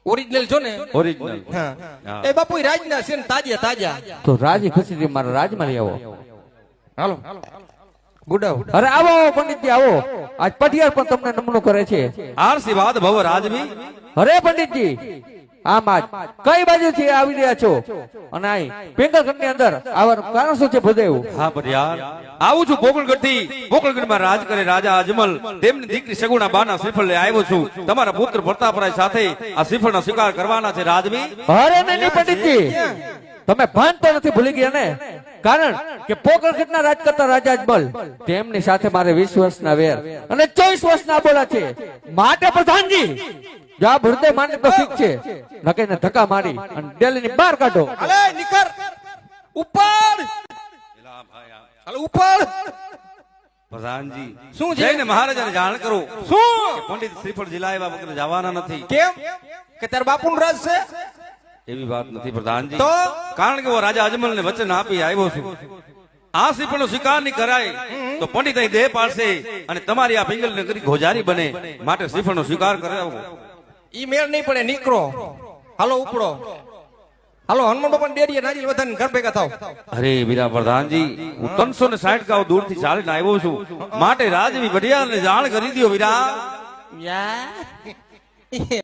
Original છો ને? Original. હા. હા. એ બાપુ રાજના છે ને તાજા તાજા. તો રાજી ખુશી મારા રાજમાં લઈ આવો. હાલો ગુડાવ. અરે આવો પંડિતજી આવો. આજ પટિયાર પણ તમને નમણું કરે છે. આશીર્વાદ ભવ રાજવી. અરે પંડિતજી આમ આજ કઈ બાજુથી આવી રહ્યા છો અને અહીં પેંગલગઢ ની અંદર આવવાનું કારણ શું છે ભદેવું? હા પટિયાર આવું છું પોકળગઢ થી. પોકળગઢ માં રાજ કરે રાજા અજમલ તેમની દીકરી સગુણા બાના શ્રીફળ લઈ આવ્યો છું. તમારા પુત્ર પ્રતાપરાય સાથે આ શ્રીફળ નો સ્વીકાર કરવાના છે રાજવી. અરે નહીં પંડિતજી તમે ભાન તો નથી ભૂલી ગયા ને? કારણ કે પોકળગઢ ના રાજ કરતા રાજા અજમલ તેમની સાથે મારે 20 વર્ષના વેર અને 24 વર્ષના બોલા છે. માટે પ્રધાનજી જા હૃદય માને તો ઠીક છે, નકઈને ધક્કા મારી અને ડેલી ની બહાર કાઢો. અલે નીકળ ઉપર. હાલો ઉપર. પ્રધાનજી શું છે? જઈને મહારાજાને જાણ કરો શું કે પંડિત શ્રીફળ જિલાવ્યા વગર જવાના નથી. કેમ કે તાર બાપુનું રાજ છે? એવી વાત નથી પ્રધાનજી. તો કારણ કે હું રાજા અજમલ ને વચન આપી આવ્યો છું. આ શ્રીફળ નો સ્વીકાર નહીં કરાય તો પંડિત અહીં દેહ પાડશે અને તમારી આ પિંગલ નગરી ગોજારી બને. માટે શ્રીફળ નો સ્વીકાર કરાવો. ઈ મેળ નહીં પડે. નીકળો હાલો ઉપડો. હાલો હનુમાન બાપા ડેરીએ નાજી વધારે ઘર ભેગા થાવ. અરે વીરા પ્રધાનજી હું 360 ગાવ દૂર થી ચાલીને આવ્યો છું. માટે રાજવી વડિયાને જાણ કરી દો વીરા. યા